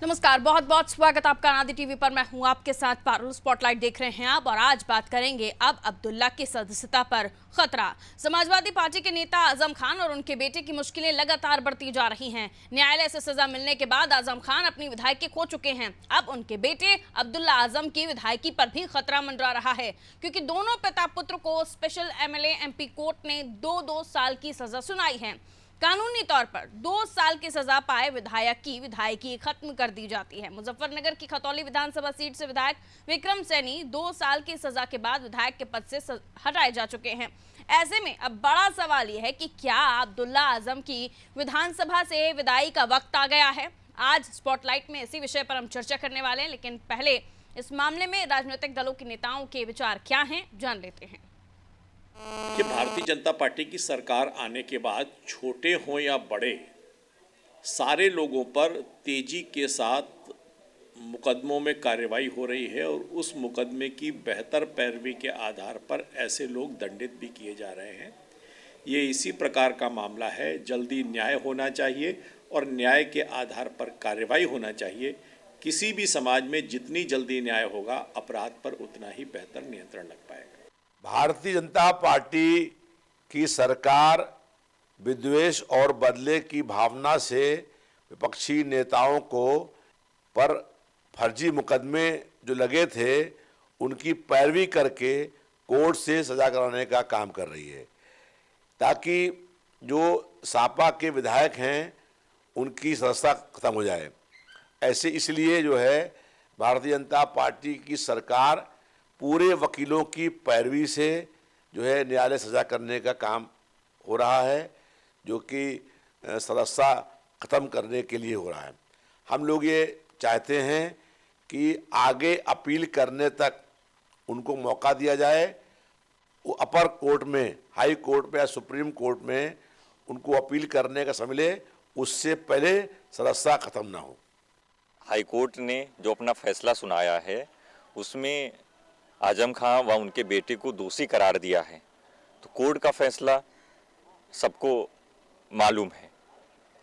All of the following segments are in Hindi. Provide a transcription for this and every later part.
नमस्कार, बहुत बहुत स्वागत आपका आदि टीवी पर। मैं हूं आपके साथ पारुल। स्पॉटलाइट देख रहे हैं आप और आज बात करेंगे अब अब्दुल्ला की सदस्यता पर खतरा। समाजवादी पार्टी के नेता आजम खान और उनके बेटे की मुश्किलें लगातार बढ़ती जा रही हैं। न्यायालय से सजा मिलने के बाद आजम खान अपनी विधायकी खो चुके हैं। अब उनके बेटे अब्दुल्ला आजम की विधायकी पर भी खतरा मंडरा रहा है, क्योंकि दोनों पिता पुत्र को स्पेशल एमएलए एमपी कोर्ट ने 2-2 साल की सजा सुनाई है। कानूनी तौर पर 2 साल की सजा पाए विधायक की विधायकी खत्म कर दी जाती है। मुजफ्फरनगर की खतौली विधानसभा सीट से विधायक विक्रम सैनी 2 साल की सजा के बाद विधायक के पद से हटाए जा चुके हैं। ऐसे में अब बड़ा सवाल यह है कि क्या अब्दुल्ला आजम की विधानसभा से विदाई का वक्त आ गया है। आज स्पॉटलाइट में इसी विषय पर हम चर्चा करने वाले हैं, लेकिन पहले इस मामले में राजनीतिक दलों के नेताओं के विचार क्या हैं, जान लेते हैं। कि भारतीय जनता पार्टी की सरकार आने के बाद छोटे हों या बड़े, सारे लोगों पर तेजी के साथ मुकदमों में कार्रवाई हो रही है और उस मुकदमे की बेहतर पैरवी के आधार पर ऐसे लोग दंडित भी किए जा रहे हैं। ये इसी प्रकार का मामला है। जल्दी न्याय होना चाहिए और न्याय के आधार पर कार्रवाई होना चाहिए। किसी भी समाज में जितनी जल्दी न्याय होगा, अपराध पर उतना ही बेहतर नियंत्रण लग पाएगा। भारतीय जनता पार्टी की सरकार विद्वेष और बदले की भावना से विपक्षी नेताओं को पर फर्जी मुकदमे जो लगे थे उनकी पैरवी करके कोर्ट से सजा कराने का काम कर रही है, ताकि जो सापा के विधायक हैं उनकी सदस्यता खत्म हो जाए। ऐसे इसलिए जो है भारतीय जनता पार्टी की सरकार पूरे वकीलों की पैरवी से जो है न्यायालय सजा करने का काम हो रहा है, जो कि सदस्यता ख़त्म करने के लिए हो रहा है। हम लोग ये चाहते हैं कि आगे अपील करने तक उनको मौका दिया जाए। वो अपर कोर्ट में, हाई कोर्ट में या सुप्रीम कोर्ट में उनको अपील करने का समय मिले, उससे पहले सदस्यता ख़त्म ना हो। हाई कोर्ट ने जो अपना फैसला सुनाया है उसमें आजम खान व उनके बेटे को दोषी करार दिया है। तो कोर्ट का फैसला सबको मालूम है,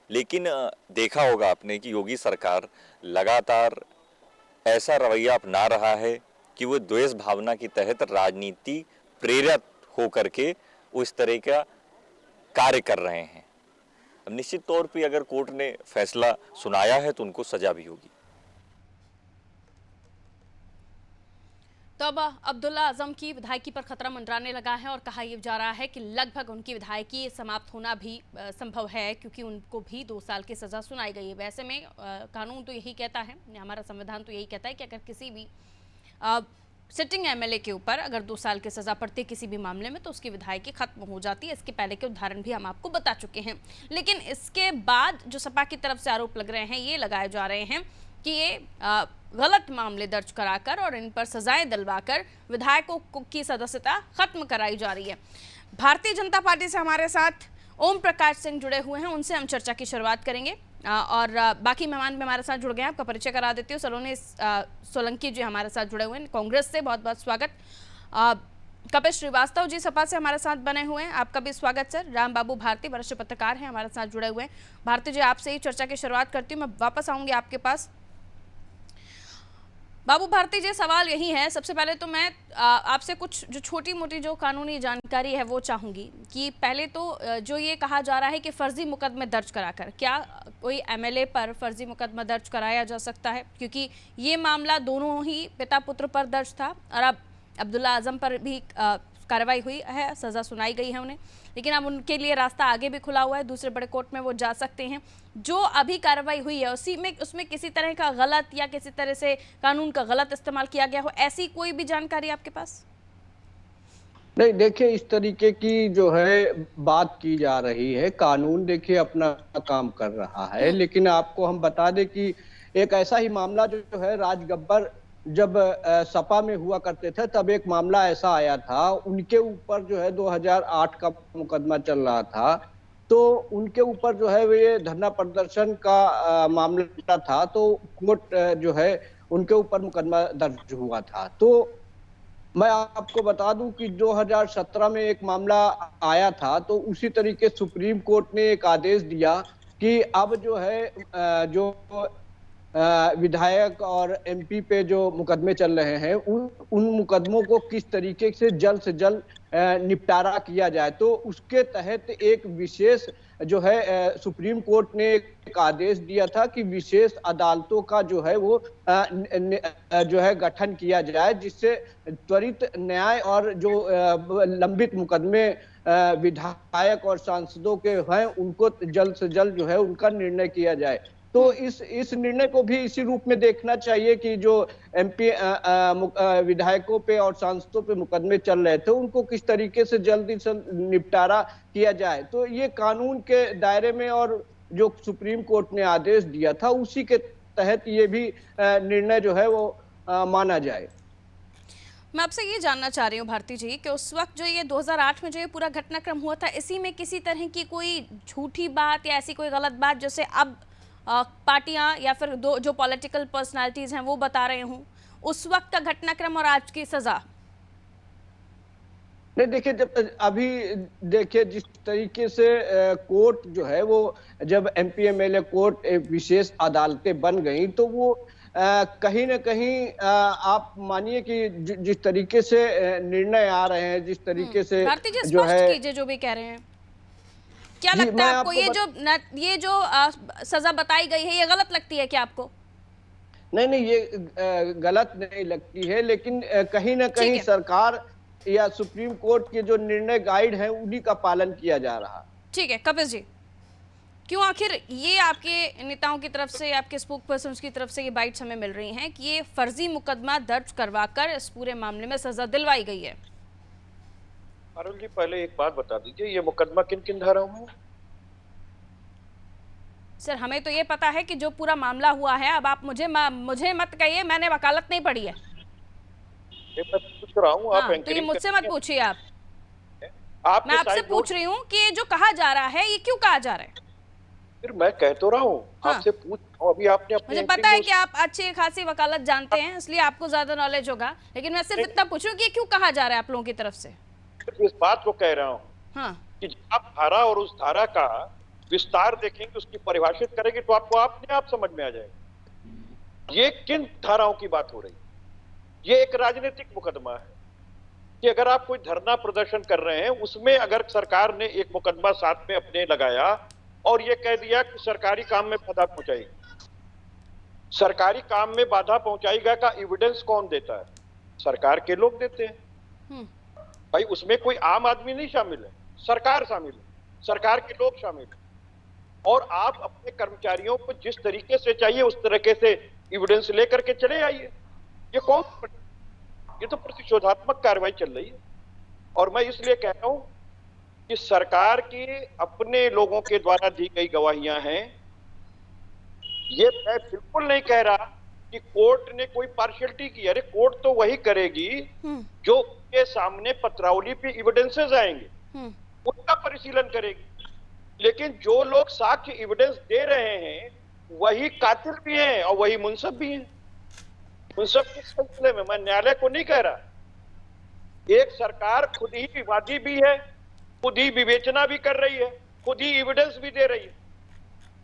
लेकिन देखा होगा आपने कि योगी सरकार लगातार ऐसा रवैया अपना रहा है कि वो द्वेष भावना के तहत राजनीति प्रेरित होकर के उस तरह का कार्य कर रहे हैं। अब निश्चित तौर पे अगर कोर्ट ने फैसला सुनाया है तो उनको सजा भी होगी। तो अब अब्दुल्ला आजम की विधायकी पर खतरा मंडराने लगा है और कहा यह जा रहा है कि लगभग उनकी विधायकी समाप्त होना भी संभव है, क्योंकि उनको भी 2 साल की सजा सुनाई गई है। वैसे में कानून तो यही कहता है, हमारा संविधान तो यही कहता है कि अगर किसी भी सिटिंग एमएलए के ऊपर अगर 2 साल की सजा पड़ती है किसी भी मामले में, तो उसकी विधायकी खत्म हो जाती है। इसके पहले के उदाहरण भी हम आपको बता चुके हैं। लेकिन इसके बाद जो सपा की तरफ से आरोप लग रहे हैं, ये लगाए जा रहे हैं कि ये गलत मामले दर्ज कराकर और इन पर सजाएं दिलवाकर विधायकों की सदस्यता खत्म कराई जा रही है। भारतीय जनता पार्टी से हमारे साथ ओम प्रकाश सिंह जुड़े हुए हैं, उनसे हम चर्चा की शुरुआत करेंगे और बाकी मेहमान भी हमारे साथ जुड़ गए हैं। आपका परिचय करा देती हूँ। सलोनी सोलंकी जी हमारे साथ जुड़े हुए हैं, कांग्रेस से, बहुत बहुत स्वागत। कपिल श्रीवास्तव जी सपा से हमारे साथ बने हुए हैं, आपका भी स्वागत सर। राम बाबू भारती वरिष्ठ पत्रकार हैं, हमारे साथ जुड़े हुए हैं। भारती जी, आपसे ही चर्चा की शुरुआत करती हूँ, मैं वापस आऊंगी आपके पास। बाबू भारती जी, सवाल यही है, सबसे पहले तो मैं आपसे कुछ जो छोटी मोटी जो कानूनी जानकारी है वो चाहूंगी कि पहले तो जो ये कहा जा रहा है कि फर्जी मुकदमे दर्ज कराकर, क्या कोई एमएलए पर फर्जी मुकदमा दर्ज कराया जा सकता है? क्योंकि ये मामला दोनों ही पिता पुत्र पर दर्ज था और अब अब्दुल्ला आजम पर भी कार्रवाई हुई है, सजा सुनाई गई है उन्हें, लेकिन अब उनके लिए रास्ता आगे भी खुला हुआ है, दूसरे बड़े कोर्ट में वो जा सकते हैं। जो अभी कार्रवाई हुई है उसमें किसी तरह का गलत या किसी तरह से कानून का गलत इस्तेमाल किया गया हो, ऐसी कोई भी जानकारी आपके पास? नहीं, देखिए, इस तरीके की जो है बात की जा रही है। कानून देखिए अपना काम कर रहा है, लेकिन आपको हम बता दें कि एक ऐसा ही मामला जो है राज गब्बर जब सपा में हुआ करते थे, तब एक मामला ऐसा आया था। उनके ऊपर जो है 2008 का मुकदमा चल रहा था, तो उनके ऊपर जो है ये धरना प्रदर्शन का मामला था, तो कोर्ट जो है उनके ऊपर मुकदमा दर्ज हुआ था। तो मैं आपको बता दूं कि 2017 में एक मामला आया था, तो उसी तरीके सुप्रीम कोर्ट ने एक आदेश दिया कि अब जो है जो विधायक और एमपी पे जो मुकदमे चल रहे हैं उन मुकदमों को किस तरीके से जल्द निपटारा किया जाए। तो उसके तहत एक विशेष जो है सुप्रीम कोर्ट ने एक आदेश दिया था कि विशेष अदालतों का जो है वो जो है गठन किया जाए, जिससे त्वरित न्याय और जो लंबित मुकदमे विधायक और सांसदों के हैं उनको जल्द से जल्द जो है उनका निर्णय किया जाए। तो इस निर्णय को भी इसी रूप में देखना चाहिए कि जो एमपी विधायकों पे और सांसदों पे मुकदमे चल रहे थे उनको किस तरीके से जल्दी से निपटारा किया जाए। तो ये कानून के दायरे में और जो सुप्रीम कोर्ट ने आदेश दिया था उसी के तहत ये भी निर्णय जो है वो माना जाए। मैं आपसे ये जानना चाह रही हूँ भारती जी कि उस वक्त जो ये 2008 में जो ये पूरा घटनाक्रम हुआ था, इसी में किसी तरह की कोई झूठी बात या ऐसी कोई गलत बात जैसे अब पार्टियां या फिर जो पॉलिटिकल पर्सनालिटीज हैं वो बता रहे हूँ, उस वक्त का घटनाक्रम और आज की सजा? नहीं देखिए, जब अभी देखिए जिस तरीके से कोर्ट जो है वो जब एमपी एमएलए कोर्ट विशेष अदालतें बन गई तो वो कहीं ना कहीं आप मानिए कि जिस तरीके से निर्णय आ रहे हैं, जिस तरीके से भारती जी जो है कीजिए जो भी कह रहे हैं, क्या लगता है आपको ये जो सजा बताई गई है ये गलत लगती है क्या आपको? नहीं ये गलत नहीं लगती है, लेकिन कहीं ना कहीं सरकार या सुप्रीम कोर्ट के जो निर्णय गाइड है उन्हीं का पालन किया जा रहा। ठीक है कपिल जी, क्यों आखिर ये आपके नेताओं की तरफ से, आपके स्पोक पर्सन की तरफ से ये बाइट्स हमें मिल रही हैं कि ये फर्जी मुकदमा दर्ज करवाकर इस पूरे मामले में सजा दिलवाई गई है? अरुण जी, पहले एक बात बता दीजिए, ये मुकदमा किन किन धाराओं में? सर हमें तो ये पता है कि जो पूरा मामला हुआ है, अब आप मुझे मत कहिए, मैंने वकालत नहीं पढ़ी है। मैं पूछ रहा हूँ, आप तो ये मुझसे मत पूछिए आप। मैं आपसे आपसे पूछ रही हूँ कि ये जो कहा जा रहा है ये क्यों कहा जा रहा है? फिर मैं कह तो रहा हूँ, आपसे पूछ रहा हूँ, अभी आपने मुझे पता है कि आप अच्छी खासी वकालत जानते हैं, इसलिए आपको ज्यादा नॉलेज होगा, लेकिन मैं सिर्फ इतना पूछ रही हूँ कि ये क्यों कहा जा रहा है आप लोगों की तरफ से? इस बात को कह रहा हूँ कि जब आप धारा और उस धारा का विस्तार देखेंगे, उसकी परिभाषित करेंगे तो आपको अपने आप समझ में आ जाएगा ये किन धाराओं की बात हो रही है। ये एक राजनीतिक मुकदमा है कि अगर आप कोई धरना प्रदर्शन कर रहे हैं, उसमें अगर सरकार ने एक मुकदमा साथ में अपने लगाया और ये कह दिया कि सरकारी काम में बाधा पहुंचाएगी, सरकारी काम में बाधा पहुंचाएगा का एविडेंस कौन देता है? सरकार के लोग देते हैं भाई, उसमें कोई आम आदमी नहीं शामिल है, सरकार शामिल है, सरकार के लोग शामिल है। और आप अपने कर्मचारियों को जिस तरीके से चाहिए उस तरीके से एविडेंस लेकर के चले आइए। ये कौन? ये तो प्रतिशोधात्मक कार्रवाई चल रही है। और मैं इसलिए कह रहा हूं कि सरकार की अपने लोगों के द्वारा दी गई गवाहियां हैं। ये मैं बिल्कुल नहीं कह रहा कि कोर्ट ने कोई पार्शियलिटी की। अरे कोर्ट तो वही करेगी जो के सामने पत्रावली पे एविडेंसेस आएंगे उनका परिशीलन करेगी। लेकिन जो लोग साक्ष्य एविडेंस दे रहे हैं वही कातिल भी हैं और वही मुंसफ भी हैं। मुंसफ किस सिलसिले में? मैं न्यायालय को नहीं कह रहा। एक सरकार खुद ही विवादी भी है, खुद ही विवेचना भी कर रही है, खुद ही एविडेंस भी दे रही है।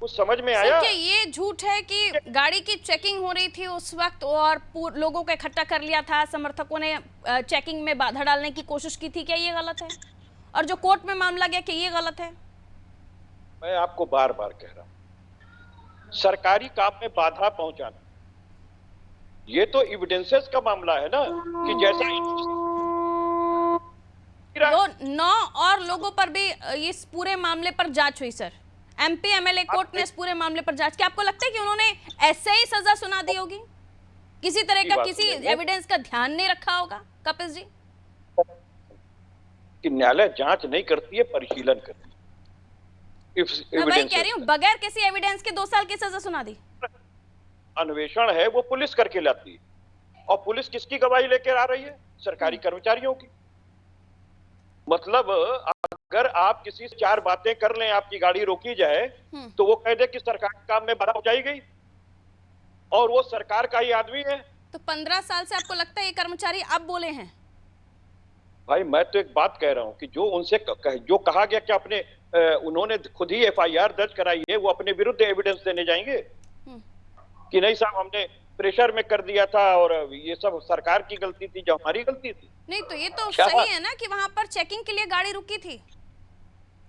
कुछ समझ में आया? क्या ये झूठ है कि गाड़ी की चेकिंग हो रही थी उस वक्त और लोगों को इकट्ठा कर लिया था, समर्थकों ने चेकिंग में बाधा डालने की कोशिश की थी, क्या ये गलत है? और जो कोर्ट में मामला गया, क्या ये गलत है? मैं आपको बार बार कह रहा हूं, सरकारी काम में बाधा पहुंचाना ये तो एविडेंसेस का मामला है ना, कि जैसा 9 और लोगों पर भी इस पूरे मामले पर जांच हुई सर। एमपी एमएलए कोर्ट ने इस पूरे मामले पर जांच, क्या आपको लगता है कि उन्होंने ऐसे ही सजा सुना दी होगी? किसी तरह का किसी एविडेंस का ध्यान नहीं रखा होगा? कपिल जी, कि न्यायालय जांच नहीं करती है, परिशीलन करती है। मैं वही कह रही हूँ, बगैर किसी एविडेंस के 2 साल की सजा सुना दी। अन्वेषण है वो पुलिस करके लाती है, और पुलिस किसकी गवाही लेकर आ रही है? सरकारी कर्मचारियों की। मतलब अगर आप किसी से 4 बातें कर लें, आपकी गाड़ी रोकी जाए तो वो कह दे कि सरकारी काम में बाधा पहुंचाई गई और वो सरकार का ही आदमी है। तो 15 साल से आपको लगता है ये कर्मचारी अब बोले हैं? भाई मैं तो एक बात कह रहा हूं कि जो उनसे जो कहा गया कि अपने उन्होंने खुद ही एफआईआर दर्ज कराई है, वो अपने विरुद्ध एविडेंस देने जाएंगे कि नहीं साहब हमने प्रेशर में कर दिया था और ये सब सरकार की गलती थी, जो हमारी गलती थी। नहीं तो ये तो क्या सही है ना कि वहां पर चेकिंग के लिए गाड़ी रुकी थी।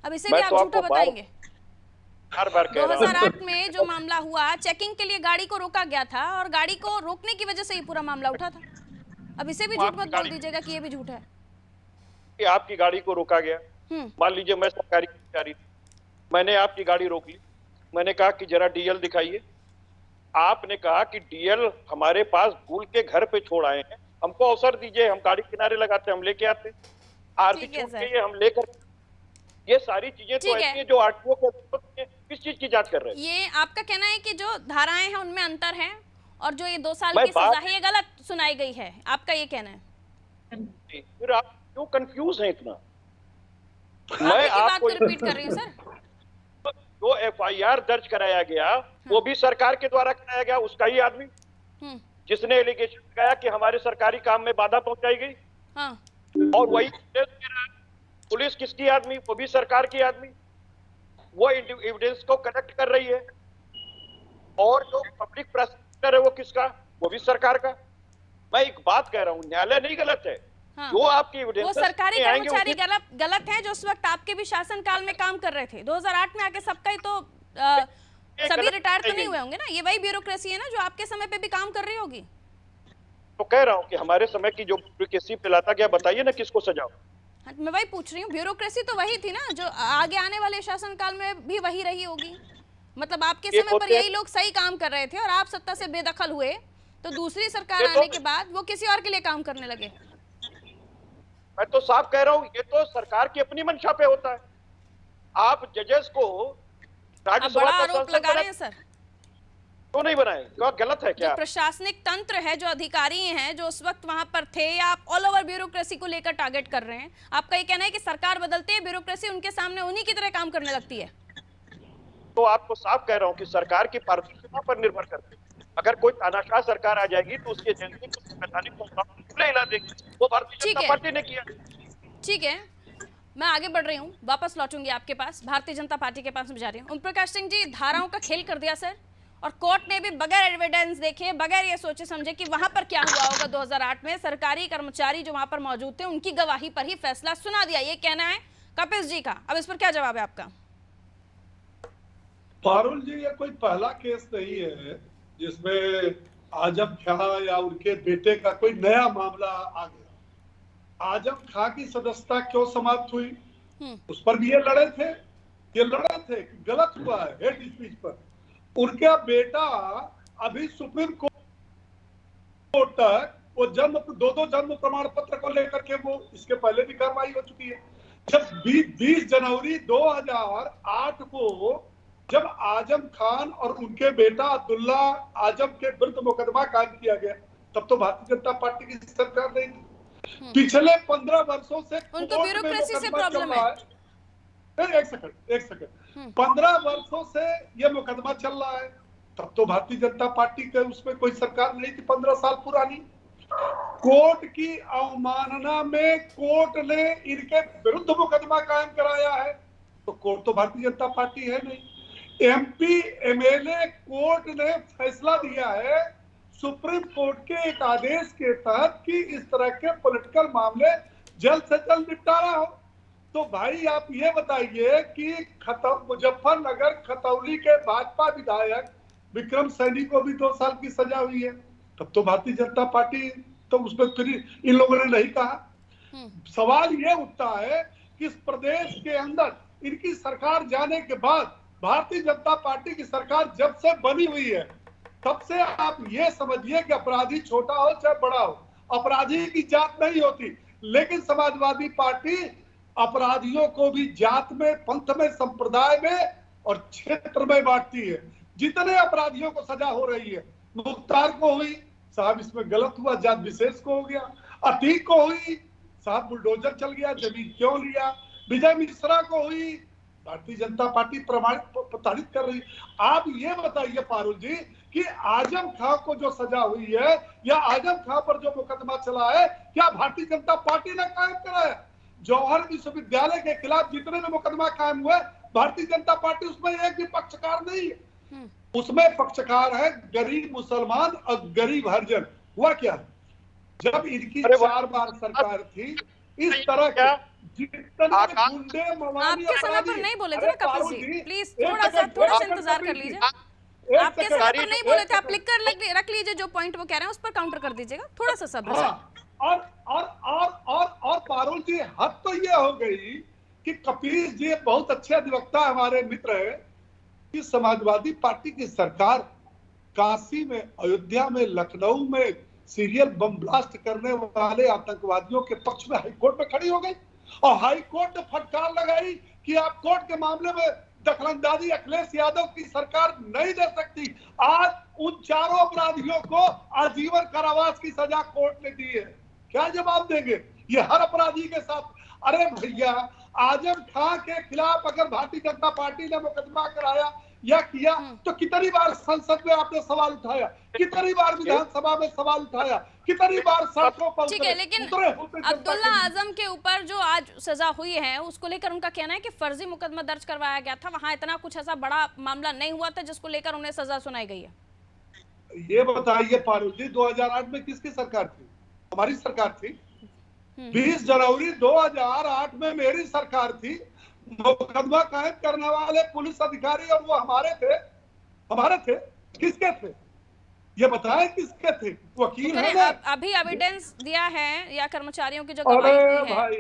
अब इसे भी मैं आप तो झूठा आपको बताएंगे। बार बार कह रहा हूँ 2008 में जो मामला हुआ, चेकिंग के लिए गाड़ी को रोका गया था और गाड़ी को रोकने की वजह से ये पूरा मामला उठा था। अब इसे भी झूठ मत बोल दीजिएगा कि ये भी झूठ है। कि आपकी गाड़ी को रोका गया। मान लीजिए मैं सरकारी कर्मचारी, मैंने आपकी गाड़ी रोक ली, मैंने कहा कि जरा डीएल दिखाइए। आपने कहा कि डीएल हमारे पास भूल के घर पे छोड़ आए हैं, हमको अवसर दीजिए, हम गाड़ी किनारे लगाते, हम लेके आते। आरती छूट गई है, हम लेकर। ये सारी चीजें तो ऐसी हैं जो आरटीओ के किस चीज की जांच कर रहे हैं। ये आपका कहना है कि जो धाराएं हैं उनमें अंतर है और जो ये 2 साल की सजा है ये गलत सुनाई गई है, आपका ये कहना है? फिर आप क्यों कंफ्यूज हैं इतना? मैं आपको रिपीट कर रही हूँ सर। जो एफआईआर दर्ज कराया गया वो भी सरकार के द्वारा कराया गया, उसका ही आदमी जिसने एलिगेशन लगाया कि हमारे सरकारी काम में बाधा पहुंचाई गई। और वही पुलिस किसकी आदमी? वो भी सरकार की आदमी। वो एविडेंस को कलेक्ट कर रही है। और जो पब्लिक प्रोसिक्यूटर है वो किसका? वो भी सरकार का। मैं एक बात कह रहा हूँ, न्यायालय नहीं गलत है। जो आपकी एविडेंस, वो सरकारी कर्मचारी गलत है जो उस वक्त आपके भी शासन काल में काम कर रहे थे। 2008 में आके सबका ही तो सभी रिटायर तो नहीं हुए होंगे ना। ये वही ब्यूरोक्रेसी है ना जो आपके समय पे भी काम कर रही होगी। तो कह रहा हूँ कि हमारे समय की जो ब्यूरोक्रेसी फैलाता गया, बताइए ना किसको सजा। मैं वही पूछ रही हूँ, ब्यूरोक्रेसी तो वही थी ना जो आगे आने वाले शासन काल में भी वही रही होगी। मतलब आपके समय पर यही लोग सही काम कर रहे थे और आप सत्ता से बेदखल हुए, तो दूसरी सरकार आने के बाद वो किसी और के लिए काम करने लगे। मैं तो साफ कह रहा हूँ, ये तो सरकार की अपनी मंशा पे होता है। आप जजेस को बड़ा आरोप लगा रहे हैं सर। क्यों नहीं बनाए? क्या गलत है क्या? जो प्रशासनिक तंत्र है, जो अधिकारी हैं जो उस वक्त वहां पर थे, या आप ऑल ओवर ब्यूरोक्रेसी को लेकर टारगेट कर रहे हैं? आपका ये कहना है कि सरकार बदलते ही ब्यूरोक्रेसी उनके सामने उन्हीं की तरह काम करने लगती है? तो आपको साफ कह रहा हूँ कि सरकार की पारदर्शिता पर निर्भर करती है। अगर कोई तानाशाह सरकार आ जाएगी तो उसकी एजेंसी को संवैधानिक हिला देगी। वो भारतीय जनता पार्टी ने किया। ठीक है, मैं आगे बढ़ रही हूँ, वापस लौटूंगी आपके पास, भारतीय जनता पार्टी के पास में जा रही हूँ। ओम प्रकाश सिंह जी, धाराओं का खेल कर दिया सर, और कोर्ट ने भी बगैर एविडेंस देखे, बगैर ये सोचे समझे कि वहां पर क्या हुआ होगा 2008 में, सरकारी कर्मचारी जो वहां पर मौजूद थे उनकी गवाही पर ही फैसला सुना दिया। ये कहना है कपिल जी का। अब इस पर क्या जवाब है आपका? पारुल जी, ये कोई पहला केस नहीं है जिसमें आजम खां या उनके बेटे का कोई नया मामला आ गया। आजम खां की सदस्यता क्यों समाप्त हुई, उस पर भी ये लड़े थे कि गलत हुआ है हेड स्पीच पर। उनका बेटा अभी सुप्रीम कोर्ट तक वो दो जन्म प्रमाण पत्र को लेकर के वो इसके पहले भी कार्रवाई हो चुकी है। जब 20 जनवरी 2008 को जब आजम खान और उनके बेटा अब्दुल्ला आजम के विरुद्ध मुकदमा कायम किया गया, तब तो भारतीय जनता पार्टी की सरकार नहीं थी। पिछले 15 वर्षों से उनको ब्यूरोक्रेसी से प्रॉब्लम है। एक सेकंड 15 वर्षों से ये मुकदमा चल रहा है, तब तो भारतीय जनता पार्टी के उसमें कोई सरकार नहीं थी। 15 साल पुरानी कोर्ट की अवमानना में कोर्ट ने इनके विरुद्ध मुकदमा कायम कराया है, तो कोर्ट तो भारतीय जनता पार्टी है नहीं। एमपी एमएलए कोर्ट ने फैसला दिया है सुप्रीम कोर्ट के एक आदेश के तहत कि इस तरह के पॉलिटिकल मामले जल्द से जल्द निपटारा हो। तो भाई आप ये बताइए कि मुजफ्फरनगर खतौली के भाजपा विधायक विक्रम सैनी को भी 2 साल की सजा हुई है, तब तो भारतीय जनता पार्टी तो उसमें फिर इन लोगों ने नहीं कहा। सवाल ये उठता है कि इस प्रदेश के अंदर इनकी सरकार जाने के बाद भारतीय जनता पार्टी की सरकार जब से बनी हुई है तब से आप ये समझिए कि अपराधी छोटा हो चाहे बड़ा हो, अपराधी की जात नहीं होती। लेकिन समाजवादी पार्टी अपराधियों को भी जात में, पंथ में, संप्रदाय में और क्षेत्र में बांटती है। जितने अपराधियों को सजा हो रही है, मुख्तार को हुई, साहब इसमें गलत हुआ, जात विशेष को हो गया। अतीक को हुई, साहब बुलडोजर चल गया, जमीन क्यों लिया। विजय मिश्रा को हुई, भारतीय जनता पार्टी प्रताड़ित कर रही। आप ये बताइए पारुल जी कि आजम खां को जो सजा हुई है या आजम खां पर जो मुकदमा चला है, क्या भारतीय जनता पार्टी ने कायम कराया? जौहर विश्वविद्यालय के खिलाफ जितने भी मुकदमा कायम हुए, भारतीय जनता पार्टी उसमें एक भी पक्षकार नहीं है। उसमें पक्षकार है गरीब मुसलमान और गरीब हरिजन। हुआ क्या, जब इनकी 4 बार सरकार थी, इस तरह के जितने गुंडे मवाली आपके समय पर नहीं बोले थे ना कपिल जी, प्लीज थोड़ा सा इंतजार कर लीजिए। आपके समय पर नहीं बोले थे, आप लिख कर रख लीजिए जो पॉइंट वो कह रहे हैं उस पर काउंटर कर दीजिएगा, थोड़ा सा सब्र से। और पारुल जी, हद तो ये हो गई कि कपिल जी बहुत अच्छे अधिवक्ता हमारे मित्र है कि समाजवादी पार्टी की सरकार काशी में, अयोध्या में, लखनऊ में सीरियल बम ब्लास्ट करने वाले आतंकवादियों के पक्ष में हाईकोर्ट में खड़ी हो गई और हाईकोर्ट ने फटकार लगाई कि आप कोर्ट के मामले में दखलंदाजी अखिलेश यादव की सरकार नहीं दे सकती। आज उन चारों अपराधियों को आजीवन कारावास की सजा कोर्ट ने दी है, क्या जवाब देंगे ये हर अपराधी के साथ? अरे भैया, आजम खान के खिलाफ अगर भारतीय जनता पार्टी ने मुकदमा कराया या किया तो कितनी बार संसद में आपने सवाल उठाया, कितनी बार विधानसभा में सवाल उठाया, कितनी बार सड़कों पर ठीक है, लेकिन अब्दुल्ला आजम के ऊपर जो आज सजा हुई है उसको लेकर उनका कहना है कि फर्जी मुकदमा दर्ज करवाया गया था, वहां इतना कुछ ऐसा बड़ा मामला नहीं हुआ था जिसको लेकर उन्हें सजा सुनाई गई है। ये बताइए पारुल जी, 2008 में किसकी सरकार थी? हमारी सरकार थी। 20 जनवरी 2008 में मेरी सरकार थी। मुकदमा कायम करने वाले पुलिस अधिकारी और वो हमारे थे। किसके थे ये बताएं, किसके थे? वकील है ना? अभी एविडेंस दिया है या कर्मचारियों की जो गवाही अरे है? भाई,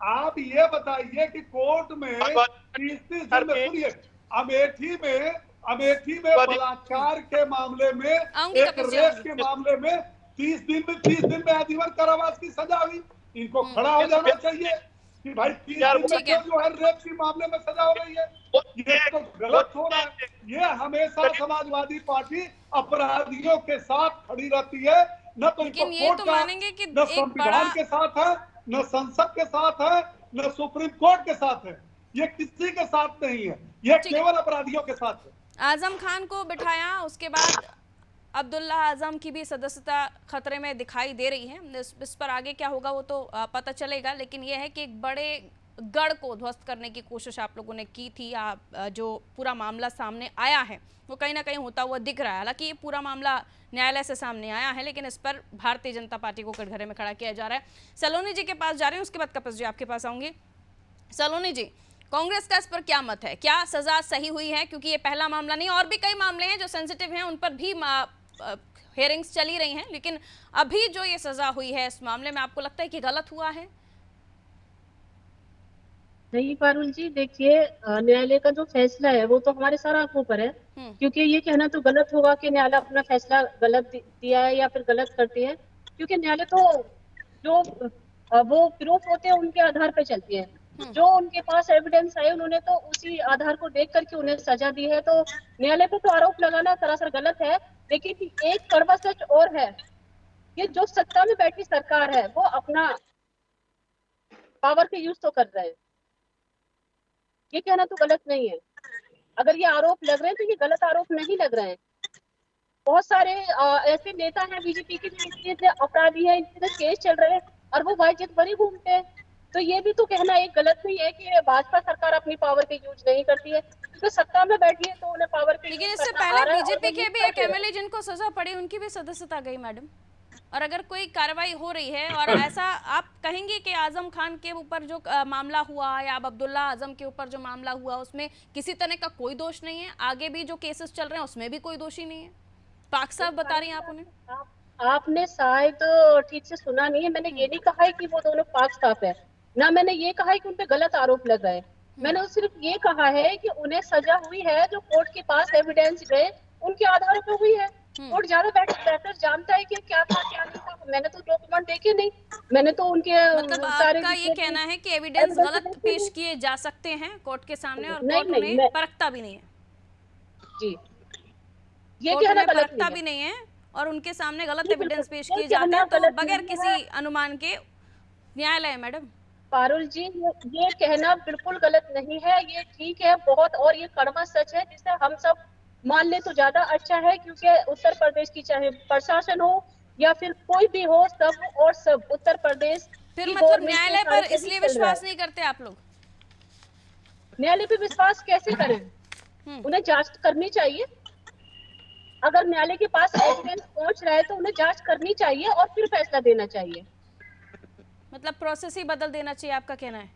आप ये बताइए कि कोर्ट में 30 दिन में, सुनिए, अमेठी में बलात्कार के मामले में, एक रेप के मामले में 30 दिन में आजीवन कारावास की सजा हुई। इनको खड़ा हो जाना चाहिए कि भाई 30 दिन में जो है रेप के मामले में सजा हो रही है, ये तो गलत हो रहा है। ये हमेशा समाजवादी पार्टी अपराधियों के साथ खड़ी रहती है, न तो ये तो मानेंगे कि न संविधान के साथ है, न संसद के साथ है, न सुप्रीम कोर्ट के साथ है। ये किसी के साथ नहीं है, ये केवल अपराधियों के साथ है। आजम खान को बिठाया, उसके बाद अब्दुल्ला आजम की भी सदस्यता खतरे में दिखाई दे रही है। इस पर आगे क्या होगा वो तो पता चलेगा, लेकिन यह है कि एक बड़े गढ़ को ध्वस्त करने की कोशिश आप लोगों ने की थी। जो पूरा मामला सामने आया है वो कहीं ना कहीं होता हुआ दिख रहा है। हालांकि ये पूरा मामला न्यायालय से सामने आया है, लेकिन इस पर भारतीय जनता पार्टी को कटघरे में खड़ा किया जा रहा है। सलोनी जी के पास जा रहे हैं, उसके बाद कपिल जी आपके पास आऊंगी। सलोनी जी, कांग्रेस का इस पर क्या मत है? क्या सजा सही हुई है? क्योंकि ये पहला मामला नहीं, और भी कई मामले हैं जो सेंसिटिव हैं, उन पर भी हियरिंग्स चली रही हैं, लेकिन अभी जो ये सजा हुई है इस मामले में आपको लगता है कि गलत हुआ है? नहीं पारुल जी, देखिए, न्यायालय का जो फैसला है वो तो हमारे सारा आंखों पर है, क्योंकि ये कहना तो गलत होगा कि न्यायालय अपना फैसला गलत दिया है या फिर गलत करती है, क्योंकि न्यायालय तो जो वो प्रूफ होते हैं उनके आधार पर चलती है। जो उनके पास एविडेंस है उन्होंने तो उसी आधार को देख करके उन्हें सजा दी है। तो न्यायालय पर तो आरोप लगाना सरासर गलत है, लेकिन एक कड़वा सच और है, ये जो सत्ता में बैठी सरकार है वो अपना पावर का यूज तो कर रहे हैं, ये कहना तो गलत नहीं है। अगर ये आरोप लग रहे हैं तो ये गलत आरोप नहीं लग रहे हैं। बहुत सारे ऐसे नेता हैं बीजेपी के जो इतने अपराधी हैं, इनके केस चल रहे हैं और वो बाइज्जत बरी घूमते हैं। तो ये भी तो कहना एक गलत नहीं है कि भाजपा सरकार अपनी पावर का यूज नहीं करती है, तो सत्ता में बैठी है तो उन्हें पावर का। लेकिन इससे पहले बीजेपी के भी एक एमएलए जिनको सजा पड़ी उनकी भी सदस्यता गई मैडम, और अगर कोई कार्रवाई हो रही है और ऐसा आप कहेंगे कि आजम खान के ऊपर जो मामला हुआ या अब अब्दुल्ला आजम के ऊपर जो मामला हुआ उसमें किसी तरह का कोई दोष नहीं है, आगे भी जो केसेस चल रहे हैं उसमें भी कोई दोषी नहीं है, पाक साहब बता रही हैं आप उन्हें। आपने शायद ठीक से सुना नहीं है, मैंने ये नहीं कहा है कि वो दोनों पाक साफ है, ना मैंने ये कहा है कि उन पे गलत आरोप लग रहे हैं। मैंने सिर्फ ये कहा है कि उन्हें सजा हुई है जो कोर्ट के पास एविडेंस गए उनके आधार पर हुई है। कोर्ट ज्यादा बेहतर जानता है कि क्या था क्या नहीं था। मैंने तो डॉक्यूमेंट देखे नहीं, मैंने तो उनके मतलब आपका ये कहना है कि एविडेंस गलत पेश किए जा सकते हैं कोर्ट के सामने और कोर्ट उन्हें परखता भी नहीं है? जी, ये कहना गलत परखता भी नहीं है और उनके सामने गलत एविडेंस पेश किए जाते हैं तो बगैर किसी अनुमान के न्यायालय। मैडम पारुल जी, ये कहना बिल्कुल गलत नहीं है, ये ठीक है बहुत, और ये कड़वा सच है जिसे हम सब मान ले तो ज्यादा अच्छा है, क्योंकि उत्तर प्रदेश की चाहे प्रशासन हो या फिर कोई भी हो, सब उत्तर प्रदेश फिर मतलब न्यायालय पर इसलिए विश्वास नहीं करते आप लोग? न्यायालय पे विश्वास कैसे करें? उन्हें जांच करनी चाहिए। अगर न्यायालय के पास एविडेंस पहुंच रहा है तो उन्हें जांच करनी चाहिए और फिर फैसला देना चाहिए। मतलब प्रोसेस ही बदल देना चाहिए, आपका कहना है?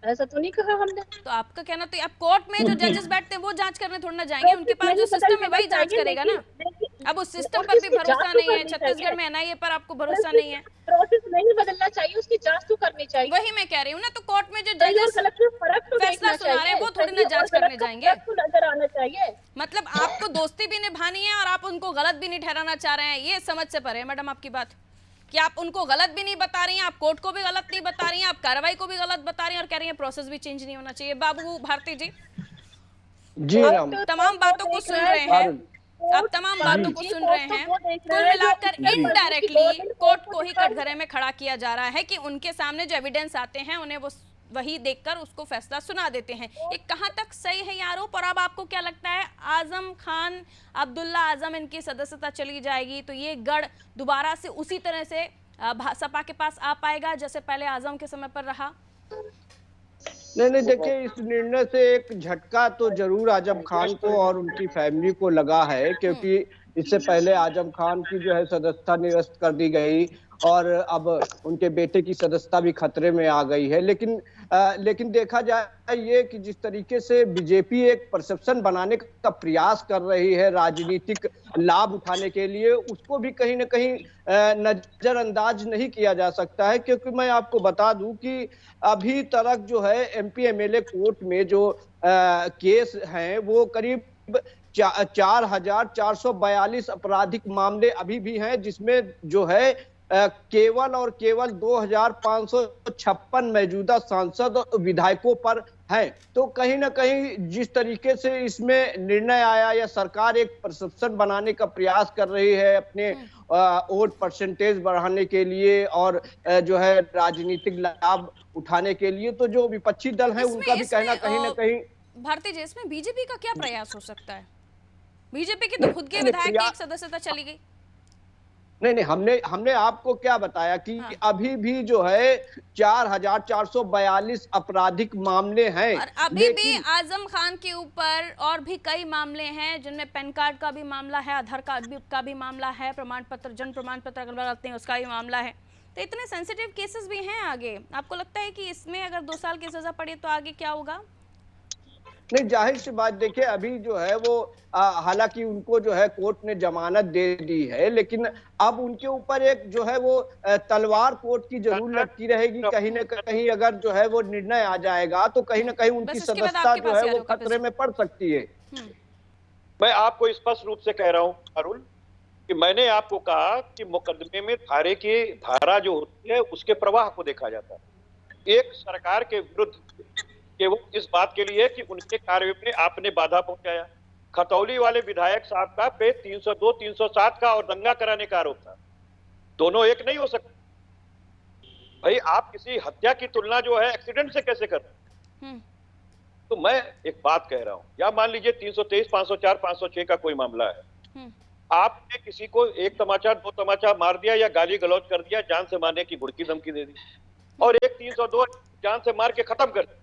ऐसा तो नहीं कहा हमने। तो आपका कहना, तो अब कोर्ट में जो जजेस बैठते हैं वो जांच करने थोड़ा ना जाएंगे? उनके पास जो सिस्टम है वही जांच करेगा ना। अब उस सिस्टम पर भी भरोसा नहीं है। छत्तीसगढ़ में एनआईए पर आपको भरोसा नहीं है। प्रोसेस नहीं बदलना चाहिए, उसकी जांच तो करनी चाहिए। वही मैं कह रही हूँ ना, तो कोर्ट में जो जजेस फैसला सुना रहे हैं वो थोड़ी ना जांच करने जाएंगे। नजर आना चाहिए। मतलब आपको दोस्ती भी निभानी है और आप उनको गलत भी नहीं ठहराना चाह रहे हैं, ये समझ से परे है मैडम आपकी बात, कि आप उनको गलत भी नहीं बता रही हैं, आप कोर्ट को भी गलत नहीं बता रही हैं, आप कार्रवाई को भी गलत बता रही हैं और कह रही हैं प्रोसेस भी चेंज नहीं होना चाहिए। बाबू भारती जी, जी राम, तमाम बातों को सुन रहे हैं आप, तमाम बातों को सुन रहे हैं। कुल मिलाकर इनडायरेक्टली कोर्ट को ही कटघरे में खड़ा किया जा रहा है कि उनके सामने जो एविडेंस आते हैं उन्हें वो वही देखकर उसको फैसला सुना देते हैं। ये कहां तक सही है ये आरोप? और अब आपको क्या लगता है, आजम खान, अब्दुल्ला आजम, इनकी सदस्यता चली जाएगी तो ये गढ़ दोबारा से उसी तरह से सपा के पास आ पाएगा जैसे पहले आजम के समय पर रहा? नहीं, देखिए, इस निर्णय से एक झटका तो जरूर आजम खान को और उनकी फैमिली को लगा है, क्योंकि इससे पहले आजम खान की जो है सदस्यता निरस्त कर दी गई और अब उनके बेटे की सदस्यता भी खतरे में आ गई है। लेकिन देखा जाए ये कि जिस तरीके से बीजेपी एक परसेप्शन बनाने का प्रयास कर रही है राजनीतिक लाभ उठाने के लिए, उसको भी कहीं ना कहीं नजरअंदाज नहीं किया जा सकता है। क्योंकि मैं आपको बता दूं कि अभी तक जो है एमपी एमएलए कोर्ट में जो केस हैं वो करीब 4,442 आपराधिक मामले अभी भी हैं, जिसमें जो है केवल और केवल 2,556 मौजूदा सांसद और विधायकों पर है। तो कहीं ना कहीं जिस तरीके से इसमें निर्णय आया, या सरकार एक परसेप्शन बनाने का प्रयास कर रही है अपने वोट परसेंटेज बढ़ाने के लिए और जो है राजनीतिक लाभ उठाने के लिए, तो जो विपक्षी दल है उनका भी कहना कहीं ना कहीं। भारती जी, इसमें बीजेपी का क्या प्रयास हो सकता है? बीजेपी की तो खुद के विधायक की एक सदस्यता चली गई। नहीं, हमने आपको क्या बताया कि अभी भी जो है 4,442 आपराधिक मामले हैं और अभी भी आजम खान के ऊपर और भी कई मामले हैं, जिनमें पैन कार्ड का भी मामला है, आधार कार्ड का भी मामला है, प्रमाण पत्र, जन्म प्रमाण पत्र अगर लगाते हैं उसका भी मामला है। तो इतने सेंसिटिव केसेस भी हैं आगे। आपको लगता है कि इसमें अगर 2 साल की सजा पड़े तो आगे क्या होगा? नहीं, जाहिर सी बात, देखिए अभी जो है वो हालांकि उनको जो है कोर्ट ने जमानत दे दी है, लेकिन अब उनके ऊपर एक जो है वो तलवार कोर्ट की जरूर लटकी रहेगी। कहीं ना कहीं अगर जो है वो निर्णय आ जाएगा तो कहीं ना कहीं उनकी सदस्यता जो है वो खतरे में पड़ सकती है। मैं आपको स्पष्ट रूप से कह रहा हूं अरुण, कि मैंने आपको कहा कि मुकदमे में धारा जो होती है उसके प्रवाह को देखा जाता है। एक सरकार के विरुद्ध केवल इस बात के लिए कि उनके कार्य में आपने बाधा पहुंचाया। खतौली वाले विधायक साहब का पे 302, 307 का और दंगा कराने का आरोप था। दोनों एक नहीं हो सकते भाई। आप किसी हत्या की तुलना जो है एक्सीडेंट से कैसे कर रहे हैं? तो मैं एक बात कह रहा हूं, या मान लीजिए 323, 504, 506 का कोई मामला है, आपने किसी को एक तमाचा 2 तमाचा मार दिया या गाली गलौज कर दिया, जान से मारने की घुड़की धमकी दे दी, और एक 302 जान से मार के खत्म कर दिया,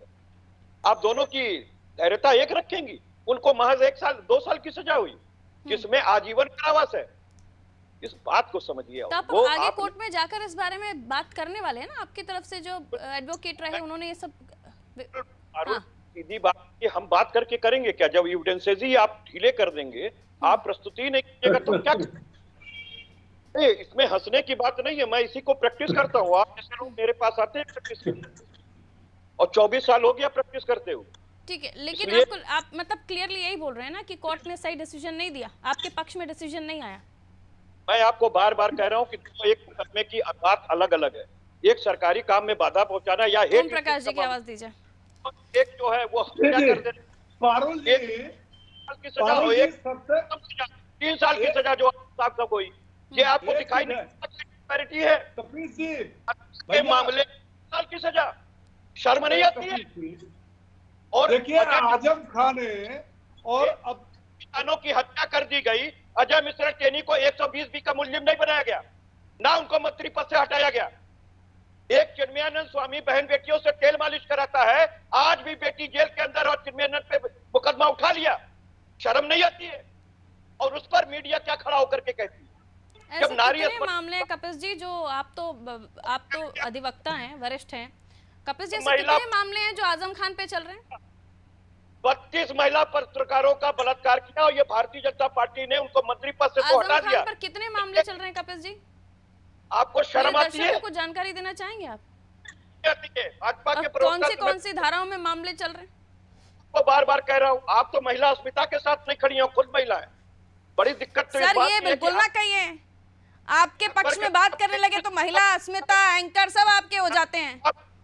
आप दोनों की धैर्यता एक रखेंगी? उनको महज 1 साल 2 साल की सजा हुई, जिसमें आजीवन कारावास है। इस बात को समझिए। तो आप आगे कोर्ट में जाकर इस बारे में बात करने वाले हैं ना? आपकी तरफ से जो एडवोकेट रहे उन्होंने ये सब सीधी बात कि हम बात करके करेंगे क्या? जब एविडेंसेस ही आप ढीले कर देंगे, आप प्रस्तुति नहीं कीजिएगा तो क्या? इसमें हंसने की बात नहीं है, मैं इसी को प्रैक्टिस करता हूँ। आप जैसे लोग मेरे पास आते हैं प्रैक्टिस करते, और 24 साल हो गया प्रैक्टिस करते हुए। ठीक है, लेकिन आप मतलब क्लियरली यही बोल रहे हैं ना कि कोर्ट ने सही डिसीजन नहीं दिया, आपके पक्ष में डिसीजन नहीं आया? मैं आपको बार बार कह रहा हूं कि एक मुकदमे की बात अलग अलग है। एक सरकारी काम में बाधा पहुंचाना या ओम प्रकाश जी की आवाज दीजिए। एक जो है वो क्या कर देते, पारुल जी, 3 साल की सजा जो साहब का कोई, ये आपको दिखाई नहीं है? के मामले 3 साल की सजा, शर्म नहीं आती है? और देखिए आजम खान है और अब किसानों की हत्या कर दी गई। अजय मिश्रा टेनी को 120 का मुलजिम नहीं बनाया गया, ना उनको मंत्री पद से हटाया गया। एक चिन्मयानंद स्वामी बहन बेटियों से तेल मालिश कराता है, आज भी बेटी जेल के अंदर और चिन्मयानंद पे मुकदमा उठा लिया। शर्म नहीं आती है? और उस पर मीडिया क्या खड़ा होकर के कहती है? जब नारी मामले हैं कपिल जी, जो आप तो अधिवक्ता हैं, वरिष्ठ हैं कपिल जी, ऐसे कितने मामले हैं जो आजम खान पे चल रहे हैं? 32 महिला पत्रकारों का बलात्कार किया और ये भारतीय जनता पार्टी ने उनको मंत्री पद से तो हटा दिया। पर कितने मामले चल रहे हैं कपिल जी? आपको शर्म आती है? कुछ जानकारी देना चाहेंगे आप? भाजपा के कौन सी धाराओं में मामले चल रहे हैं? वो बार बार कह रहा हूँ, आप तो महिला अस्मिता के साथ नहीं खड़ी हो, खुद महिला है। बड़ी दिक्कत तो सर ये बिल्कुल ना कहिए, आपके पक्ष में बात करने लगे तो महिला अस्मिता एंकर सब आपके हो जाते हैं,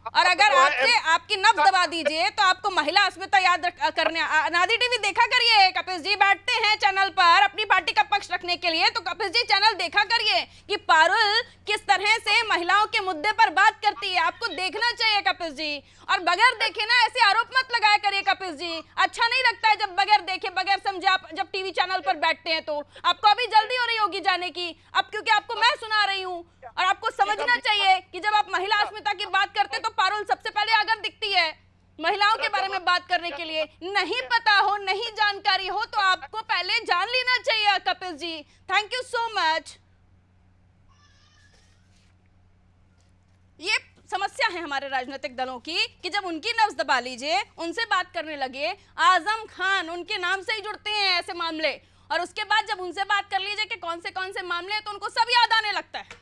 और अगर आपकी नब्ज दबा दीजिए तो आपको महिला अस्मिता याद करने। नादी टीवी देखा करिए, कपिल जी बैठते हैं चैनल पर अपनी पार्टी का पक्ष रखने के लिए, तो कपिल जी चैनल देखा करिए कि पारुल किस तरह से महिलाओं के मुद्दे पर बात करती है, आपको देखना चाहिए कपिल जी। और बगैर देखे ना ऐसे आरोप मत लगाया करिए कपिल जी, अच्छा नहीं लगता है जब बगैर देखे बगैर समझे आप जब टीवी चैनल पर बैठते हैं। तो आपको अभी जल्दी हो रही होगी जाने की, अब क्योंकि आपको मैं सुना रही हूँ, और आपको समझना चाहिए कि जब आप महिला अस्मिता की बात करते हैं तो पारुल सबसे पहले अगर दिखती है महिलाओं के बारे में बात करने के लिए। नहीं पता हो, नहीं जानकारी हो तो आपको पहले जान लेना चाहिए Kapil ji. Thank you so much. ये समस्या है हमारे राजनीतिक दलों की कि जब उनकी नब्ज दबा लीजिए, उनसे बात करने लगे, आजम खान उनके नाम से ही जुड़ते हैं ऐसे मामले, और उसके बाद जब उनसे बात कर लीजिए कि कौन से मामले हैं तो उनको सब याद आने लगता है।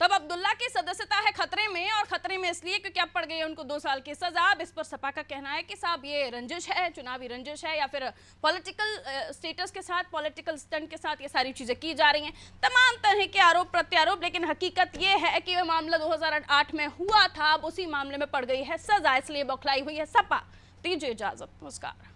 तब अब्दुल्ला की सदस्यता है खतरे में, और खतरे में इसलिए क्योंकि अब पड़ गई है उनको 2 साल की सजा। अब इस पर सपा का कहना है कि साहब ये रंजिश है, चुनावी रंजिश है, या फिर पॉलिटिकल स्टेटस के साथ, पॉलिटिकल स्टंट के साथ ये सारी चीजें की जा रही हैं, तमाम तरह के आरोप प्रत्यारोप। लेकिन हकीकत ये है कि ये मामला 2008 में हुआ था, अब उसी मामले में पड़ गई है सजा, इसलिए बौखलाई हुई है सपा। दीजिए इजाजत, नमस्कार।